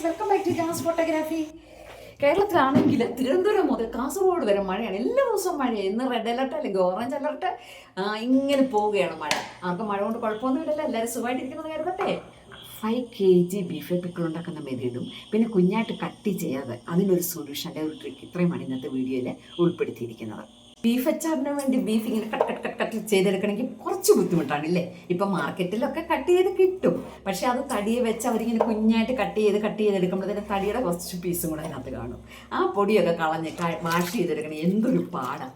Welcome back to jazz photography. കേരളത്തിലാണെങ്കിൽ തിരുവനന്തപുരം മുതൽ കാസർഗോഡ് വരെ മഴയാണ്. എല്ലാ ദിവസവും മഴയാണ്. ഇന്ന് റെഡ് അലർട്ട് അല്ലെങ്കിൽ ഓറഞ്ച് അലർട്ട് ഇങ്ങനെ പോവുകയാണ് മഴ. ആർക്കും മഴ കൊണ്ട് കുഴപ്പമൊന്നുമില്ലല്ലോ, എല്ലാവരും സുഖമായിട്ടിരിക്കുന്നത് കരുതട്ടെ. 5 kg ബീഫ് പിക്കിൾ ഉണ്ടാക്കുന്ന മെതേഡും പിന്നെ കുഞ്ഞായിട്ട് കട്ട് ചെയ്യാതെ അതിനൊരു സൊല്യൂഷൻ്റെ ഒരു ട്രിക്ക് ഇത്രയുമാണ് ഇന്നത്തെ വീഡിയോയിൽ ഉൾപ്പെടുത്തിയിരിക്കുന്നത്. ബീഫ് അച്ചാറിന് വേണ്ടി ബീഫ് ഇങ്ങനെ കട്ട് ചെയ്തെടുക്കണമെങ്കിൽ കുറച്ച് ബുദ്ധിമുട്ടാണ് ഇല്ലേ. ഇപ്പം മാർക്കറ്റിലൊക്കെ കട്ട് ചെയ്ത് കിട്ടും, പക്ഷേ അത് തടിയെ വെച്ച് അവരിങ്ങനെ കുഞ്ഞായിട്ട് കട്ട് ചെയ്തെടുക്കുമ്പോഴത്തേന് തടിയുടെ കുറച്ച് പീസും കൂടെ അതിനകത്ത് കാണും. ആ പൊടിയൊക്കെ കളഞ്ഞ് വാഷ് ചെയ്തെടുക്കണം. എന്തൊരു പാടാണ്.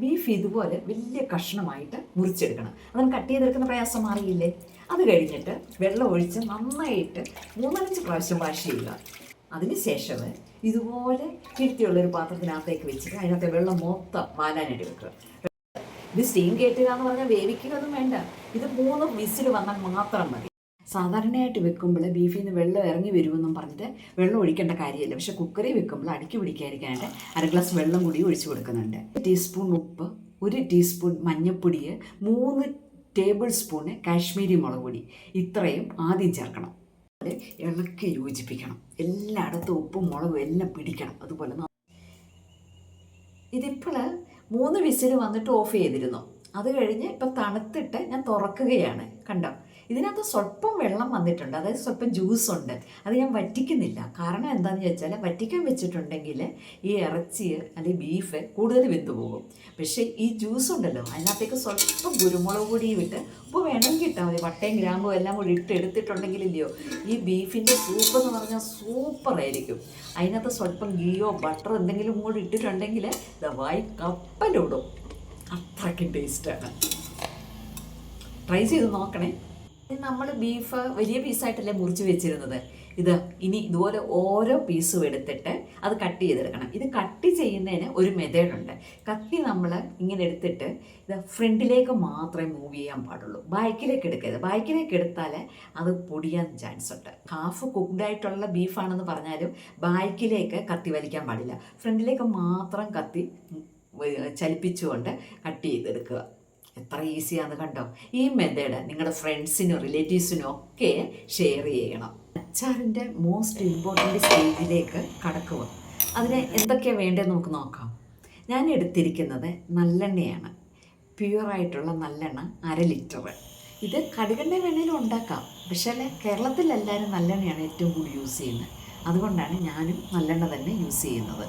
ബീഫ് ഇതുപോലെ വലിയ കഷ്ണമായിട്ട് മുറിച്ചെടുക്കണം. അതിന് കട്ട് ചെയ്തെടുക്കുന്ന പ്രയാസം മാറിയില്ലേ. അത് കഴിഞ്ഞിട്ട് വെള്ളം ഒഴിച്ച് നന്നായിട്ട് 3-5 പ്രാവശ്യം വാഷ് ചെയ്യുക. അതിനുശേഷം ഇതുപോലെ കിട്ടിയുള്ളൊരു പാത്രത്തിനകത്തേക്ക് വെച്ചിട്ട് അതിനകത്ത് വെള്ളം മൊത്തം വാലാനായിട്ട് വെക്കുക. ഇത് സ്റ്റീം കയറ്റുക എന്ന് പറഞ്ഞാൽ വേവിക്കുകയൊന്നും വേണ്ട. ഇത് 3 വിസിൽ വന്നാൽ മാത്രം മതി. സാധാരണയായിട്ട് വെക്കുമ്പോൾ ബീഫിൽ നിന്ന് വെള്ളം ഇറങ്ങി വരുമെന്നും പറഞ്ഞിട്ട് വെള്ളം ഒഴിക്കേണ്ട കാര്യമില്ല. പക്ഷേ കുക്കറിൽ വെക്കുമ്പോൾ അടുക്കി പിടിക്കാതിരിക്കാനായിട്ട് 1 ഗ്ലാസ് വെള്ളം കൂടി ഒഴിച്ചു കൊടുക്കുന്നുണ്ട്. 1 ടീസ്പൂൺ ഉപ്പ്, 1 ടീസ്പൂൺ മഞ്ഞൾപ്പൊടി, 3 ടേബിൾ സ്പൂണ് കാശ്മീരി മുളക് പൊടി, ഇത്രയും ആദ്യം ചേർക്കണം. ഇളക്കി യോജിപ്പിക്കണം. എല്ലായിടത്തും ഉപ്പും മുളകും എല്ലാം പിടിക്കണം. അതുപോലെ ഇതിപ്പോൾ 3 വിസിൽ വന്നിട്ട് ഓഫ് ചെയ്തിരുന്നു. അത് കഴിഞ്ഞ് ഇപ്പം തണുത്തിട്ട് ഞാൻ തുറക്കുകയാണ്. കണ്ടോ, ഇതിനകത്ത് സ്വല്പം വെള്ളം വന്നിട്ടുണ്ട്, അതായത് സ്വല്പം ജ്യൂസ് ഉണ്ട്. അത് ഞാൻ വറ്റിക്കുന്നില്ല. കാരണം എന്താണെന്ന് ചോദിച്ചാൽ വറ്റിക്കാൻ വെച്ചിട്ടുണ്ടെങ്കിൽ ഈ ഇറച്ചി അല്ലെങ്കിൽ ബീഫ് കൂടുതൽ വെന്തു പോകും. പക്ഷേ ഈ ജ്യൂസ് ഉണ്ടല്ലോ, അതിനകത്തേക്ക് സ്വല്പം കുരുമുളക് പൊടിയും ഇട്ട് ഉപ്പ് വേണമെങ്കിൽ ഇട്ടാൽ മതി. പട്ടയും ഗ്രാമ്പും എല്ലാം കൂടി എടുത്തിട്ടുണ്ടെങ്കിലില്ലയോ ഈ ബീഫിൻ്റെ സൂപ്പ് എന്ന് പറഞ്ഞാൽ സൂപ്പറായിരിക്കും. അതിനകത്ത് സ്വല്പം ഗീയോ ബട്ടറോ എന്തെങ്കിലും കൂടി ഇട്ടിട്ടുണ്ടെങ്കിൽ ദവായി കപ്പലിടും. അത്രയ്ക്കും ടേസ്റ്റാണ്. ട്രൈ ചെയ്ത് നോക്കണേ. നമ്മൾ ബീഫ് വലിയ പീസായിട്ടല്ലേ മുറിച്ച് വെച്ചിരുന്നത്. ഇനി ഇതുപോലെ ഓരോ പീസും എടുത്തിട്ട് അത് കട്ട് ചെയ്തെടുക്കണം. ഇത് കട്ട് ചെയ്യുന്നതിന് ഒരു മെത്തേഡുണ്ട്. കത്തി നമ്മൾ ഇങ്ങനെ എടുത്തിട്ട് ഇത് ഫ്രണ്ടിലേക്ക് മാത്രമേ മൂവ് ചെയ്യാൻ പാടുള്ളൂ, ബാക്കിലേക്ക് എടുക്കരുത്. ബാക്കിലേക്ക് എടുത്താൽ അത് പൊടിയാൻ ചാൻസ് ഉണ്ട്. ഹാഫ് കുക്ക്ഡായിട്ടുള്ള ബീഫാണെന്ന് പറഞ്ഞാലും ബാക്കിലേക്ക് കത്തി വലിക്കാൻ പാടില്ല. ഫ്രണ്ടിലേക്ക് മാത്രം കത്തി ചലിപ്പിച്ചുകൊണ്ട് കട്ട് ചെയ്തെടുക്കുക. എത്ര ഈസിയാണെന്ന് കണ്ടോ. ഈ മെത്തേഡ് നിങ്ങളുടെ ഫ്രണ്ട്സിനും റിലേറ്റീവ്സിനും ഒക്കെ ഷെയർ ചെയ്യണം. അച്ചാറിൻ്റെ മോസ്റ്റ് ഇമ്പോർട്ടൻ്റ് സ്റ്റേജിലേക്ക് കടക്കുക. അതിന് എന്തൊക്കെയാണ് വേണ്ടതെന്ന് നമുക്ക് നോക്കാം. ഞാൻ എടുത്തിരിക്കുന്നത് നല്ലെണ്ണയാണ്. പ്യുവറായിട്ടുള്ള നല്ലെണ്ണ 1/2 ലിറ്റർ. ഇത് കടുകെണ്ണ വേണേലും ഉണ്ടാക്കാം, പക്ഷേ കേരളത്തിലെല്ലാവരും നല്ലെണ്ണയാണ് ഏറ്റവും കൂടുതൽ യൂസ് ചെയ്യുന്നത്. അതുകൊണ്ടാണ് ഞാനും നല്ലെണ്ണ തന്നെ യൂസ് ചെയ്യുന്നത്.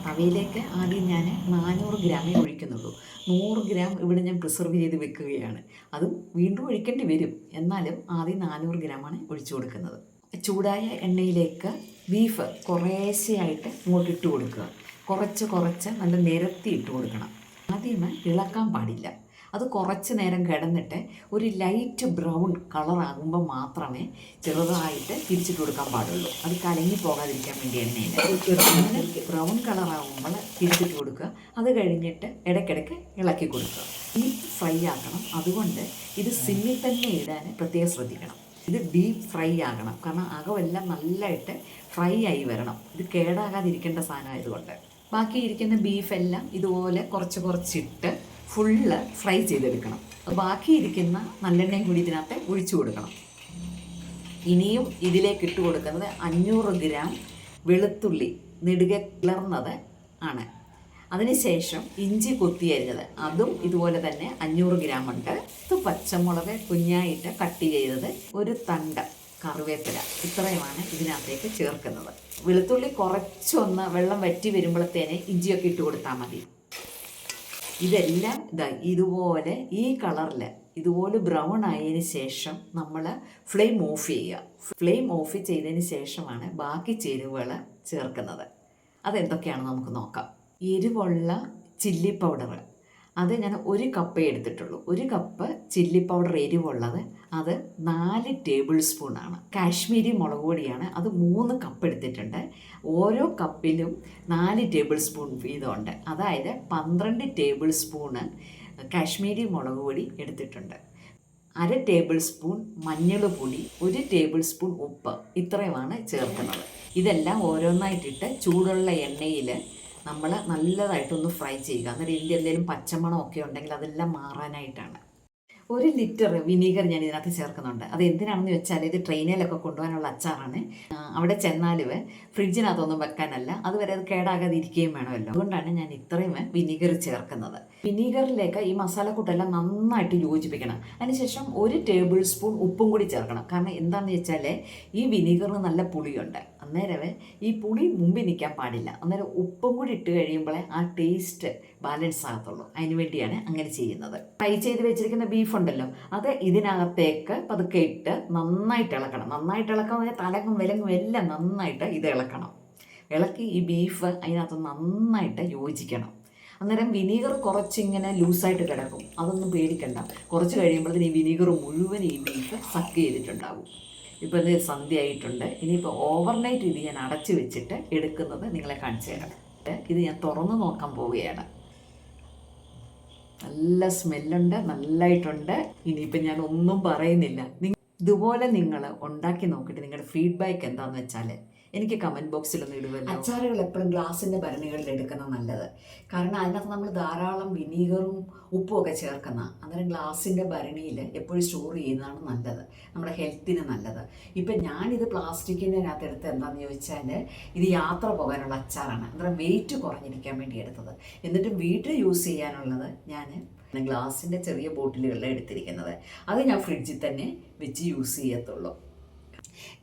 തവയിലേക്ക് ആദ്യം ഞാൻ 400 ഗ്രാമേ ഒഴിക്കുന്നുള്ളൂ. 100 ഗ്രാം ഇവിടെ ഞാൻ പ്രിസർവ് ചെയ്ത് വെക്കുകയാണ്. അതും വീണ്ടും ഒഴിക്കേണ്ടി വരും, എന്നാലും ആദ്യം 400 ഗ്രാമാണ് ഒഴിച്ചു കൊടുക്കുന്നത്. ചൂടായ എണ്ണയിലേക്ക് ബീഫ് കുറേശ്ശെയായിട്ട് ഇങ്ങോട്ട് ഇട്ട് കൊടുക്കുക. കുറച്ച് നല്ല നിരത്തി ഇട്ട് കൊടുക്കണം. ആദ്യമേ ഇളക്കാൻ പാടില്ല. അത് കുറച്ച് നേരം കിടന്നിട്ട് ഒരു ലൈറ്റ് ബ്രൗൺ കളറാകുമ്പോൾ മാത്രമേ ചെറുതായിട്ട് തിരിച്ചിട്ട് കൊടുക്കാൻ പാടുള്ളൂ. അത് കലങ്ങി പോകാതിരിക്കാൻ വേണ്ടിയാണ് അങ്ങനെ ബ്രൗൺ കളറാകുമ്പോൾ തിരിച്ചിട്ട് കൊടുക്കുക. അത് കഴിഞ്ഞിട്ട് ഇടയ്ക്കിടയ്ക്ക് ഇളക്കി കൊടുക്കുക. ഡീപ്പ് ഫ്രൈ ആക്കണം. അതുകൊണ്ട് ഇത് സിമ്മിൽ തന്നെ ഇടാൻ പ്രത്യേകം ശ്രദ്ധിക്കണം. ഇത് ഡീപ്പ് ഫ്രൈ ആകണം, കാരണം അകമെല്ലാം നല്ലതായിട്ട് ഫ്രൈ ആയി വരണം. ഇത് കേടാകാതിരിക്കേണ്ട സാധനമായതുകൊണ്ട്. ബാക്കി ഇരിക്കുന്ന ബീഫെല്ലാം ഇതുപോലെ കുറച്ചിട്ട് ഫുള്ള് ഫ്രൈ ചെയ്തെടുക്കണം. ബാക്കിയിരിക്കുന്ന നല്ലെണ്ണയും കൂടി ഇതിനകത്ത് ഒഴിച്ചു കൊടുക്കണം. ഇനിയും ഇതിലേക്ക് ഇട്ട് കൊടുക്കുന്നത് 500 ഗ്രാം വെളുത്തുള്ളി നെടുകെ കിളർന്നത് ആണ്. അതിനുശേഷം ഇഞ്ചി കൊത്തിയരിഞ്ഞത്, അതും ഇതുപോലെ തന്നെ 500 ഗ്രാം ഉണ്ട്. പച്ചമുളക് കുഞ്ഞായിട്ട് കട്ട് ചെയ്തത്, ഒരു തണ്ട് കറിവേപ്പില, ഇത്രയുമാണ് ഇതിനകത്തേക്ക് ചേർക്കുന്നത്. വെളുത്തുള്ളി കുറച്ചൊന്ന് വെള്ളം വറ്റി വരുമ്പോഴത്തേനെ ഇഞ്ചിയൊക്കെ ഇട്ട് കൊടുത്താൽ മതി. ഇതെല്ലാം ഇതുപോലെ ഈ കളറിൽ ഇതുപോലെ ബ്രൗൺ ആയതിന് ശേഷം നമ്മൾ ഫ്ലെയിം ഓഫ് ചെയ്യുക. ഫ്ലെയിം ഓഫ് ചെയ്തതിന് ശേഷമാണ് ബാക്കി ചേരുവകൾ ചേർക്കുന്നത്. അതെന്തൊക്കെയാണെന്ന് നമുക്ക് നോക്കാം. എരിവുള്ള ചില്ലി പൗഡർ, അത് ഞാൻ 1 കപ്പേ എടുത്തിട്ടുള്ളൂ. 1 കപ്പ് ചില്ലി പൗഡർ എരിവുള്ളത്, അത് 4 ടേബിൾ സ്പൂണാണ്. കാശ്മീരി മുളക് പൊടിയാണ്, അത് 3 കപ്പ് എടുത്തിട്ടുണ്ട്. ഓരോ കപ്പിലും 4 ടേബിൾ സ്പൂൺ വീതമുണ്ട്. അതായത് 12 ടേബിൾ സ്പൂണ് കാശ്മീരി മുളക് പൊടി എടുത്തിട്ടുണ്ട്. 1/2 ടേബിൾ സ്പൂൺ മഞ്ഞൾ പൊടി, 1 ടേബിൾ സ്പൂൺ ഉപ്പ്, ഇത്രയുമാണ് ചേർക്കുന്നത്. ഇതെല്ലാം ഓരോന്നായിട്ടിട്ട് ചൂടുള്ള എണ്ണയിൽ നമ്മൾ നല്ലതായിട്ടൊന്ന് ഫ്രൈ ചെയ്യുക. അന്നേരം ഇതിൻ്റെ എന്തെങ്കിലും പച്ചമണമൊക്കെ ഉണ്ടെങ്കിൽ അതെല്ലാം മാറാനായിട്ടാണ്. 1 ലിറ്റർ വിനീഗർ ഞാൻ ഇതിനകത്ത് ചേർക്കുന്നുണ്ട്. അത് എന്തിനാണെന്ന് വെച്ചാൽ ഇത് ട്രെയിനിലൊക്കെ കൊണ്ടുപോകാനുള്ള അച്ചാറാണ്. അവിടെ ചെന്നാൽ ഫ്രിഡ്ജിനകത്തൊന്നും വെക്കാനല്ല, അതുവരെ അത് കേടാകാതെ ഇരിക്കുകയും വേണമല്ലോ. അതുകൊണ്ടാണ് ഞാൻ ഇത്രയും വിനീഗർ ചേർക്കുന്നത്. വിനീഗറിലേക്ക് ഈ മസാലക്കൂട്ടെല്ലാം നന്നായിട്ട് യോജിപ്പിക്കണം. അതിനുശേഷം 1 ടേബിൾ സ്പൂൺ ഉപ്പും കൂടി ചേർക്കണം. കാരണം എന്താണെന്ന് വെച്ചാൽ ഈ വിനീഗറിന് നല്ല പുളിയുണ്ട്. അന്നേരം ഈ പുളി മുമ്പിൽ നിൽക്കാൻ പാടില്ല. അന്നേരം ഉപ്പും കൂടി ഇട്ട് കഴിയുമ്പോഴേ ആ ടേസ്റ്റ് ബാലൻസ് ആകത്തുള്ളൂ. അതിന് വേണ്ടിയാണ് അങ്ങനെ ചെയ്യുന്നത്. ഫ്രൈ ചെയ്ത് വെച്ചിരിക്കുന്ന ബീഫ് ഉണ്ടല്ലോ, അത് ഇതിനകത്തേക്ക് പതുക്കെ ഇട്ട് നന്നായിട്ട് ഇളക്കണം. നന്നായിട്ട് ഇളക്കാൻ തലക്കും വിലങ്ങും എല്ലാം നന്നായിട്ട് ഇത് ഇളക്കണം. ഇളക്കി ഈ ബീഫ് അതിനകത്ത് നന്നായിട്ട് യോജിക്കണം. അന്നേരം വിനീഗർ കുറച്ചിങ്ങനെ ലൂസായിട്ട് കിടക്കും. അതൊന്നും പേടിക്കണ്ട. കുറച്ച് കഴിയുമ്പോഴത്തേന് ഈ വിനീഗർ മുഴുവൻ ഈ ബീഫ് സക്ക് ചെയ്തിട്ടുണ്ടാകും. ഇപ്പോൾ ഇത് സന്ധ്യ ആയിട്ടുണ്ട്. ഇനിയിപ്പോൾ ഓവർനൈറ്റ് ഇത് ഞാൻ അടച്ചു വെച്ചിട്ട് എടുക്കുന്നത് നിങ്ങളെ കാണിച്ചു തരാം. ഇത് ഞാൻ തുറന്ന് നോക്കാൻ പോവുകയാണ്. നല്ല സ്മെല്ലുണ്ട്, നല്ലതായിട്ടുണ്ട്. ഇനിയിപ്പോൾ ഞാൻ ഒന്നും പറയുന്നില്ല. ഇതുപോലെ നിങ്ങൾ ഉണ്ടാക്കി നോക്കിയിട്ട് നിങ്ങളുടെ ഫീഡ്ബാക്ക് എന്താണെന്ന് വെച്ചാൽ എനിക്ക് കമൻറ്റ് ബോക്സിലൊന്നും ഇടുമല്ലോ. അച്ചാറുകൾ എപ്പോഴും ഗ്ലാസിൻ്റെ ഭരണികളിൽ എടുക്കുന്നത് നല്ലത്. കാരണം അതിനകത്ത് നമ്മൾ ധാരാളം വിനീഗറും ഉപ്പും ഒക്കെ ചേർക്കുന്ന, അന്നേരം ഗ്ലാസിൻ്റെ ഭരണിയിൽ എപ്പോഴും സ്റ്റോർ ചെയ്യുന്നതാണ് നല്ലത്, നമ്മുടെ ഹെൽത്തിന് നല്ലത്. ഇപ്പം ഞാനിത് പ്ലാസ്റ്റിക്കിനകത്ത് എടുത്ത് എന്താണെന്ന് ചോദിച്ചാൽ ഇത് യാത്ര പോകാനുള്ള അച്ചാറാണ്. അന്നേരം വെയിറ്റ് കുറഞ്ഞിരിക്കാൻ വേണ്ടി എടുത്തത്. എന്നിട്ട് വീട്ടിൽ യൂസ് ചെയ്യാനുള്ളത് ഞാൻ ഗ്ലാസിൻ്റെ ചെറിയ ബോട്ടിലുകളിലാണ് എടുത്തിരിക്കുന്നത്. അത് ഞാൻ ഫ്രിഡ്ജിൽ തന്നെ വെച്ച് യൂസ് ചെയ്യത്തുള്ളൂ.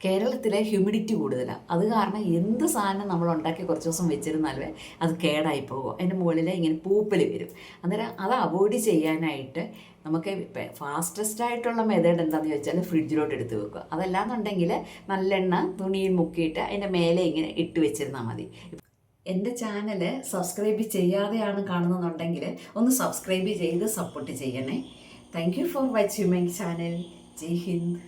കേരളത്തിലെ ഹ്യൂമിഡിറ്റി കൂടുതലാണ്. അത് കാരണം എന്ത് സാധനം നമ്മൾ ഉണ്ടാക്കി കുറച്ച് ദിവസം വെച്ചിരുന്നാലേ അത് കേടായി പോകും. അതിൻ്റെ മുകളിൽ ഇങ്ങനെ പൂപ്പൽ വരും. അന്നേരം അത് അവോയ്ഡ് ചെയ്യാനായിട്ട് നമുക്ക് ഫാസ്റ്റസ്റ്റ് ആയിട്ടുള്ള മെത്തേഡ് എന്താണെന്ന് ചോദിച്ചാൽ ഫ്രിഡ്ജിലോട്ട് എടുത്ത് വെക്കുക. അതല്ലാന്നുണ്ടെങ്കിൽ നല്ലെണ്ണ തുണിയിൽ മുക്കിയിട്ട് അതിൻ്റെ മേലെ ഇങ്ങനെ ഇട്ട് വെച്ചിരുന്നാൽ മതി. എൻ്റെ ചാനൽ സബ്സ്ക്രൈബ് ചെയ്യാതെയാണ് കാണുന്നതെന്നുണ്ടെങ്കിൽ ഒന്ന് സബ്സ്ക്രൈബ് ചെയ്ത് സപ്പോർട്ട് ചെയ്യണേ. Thank you for watching my channel. Jai Hind.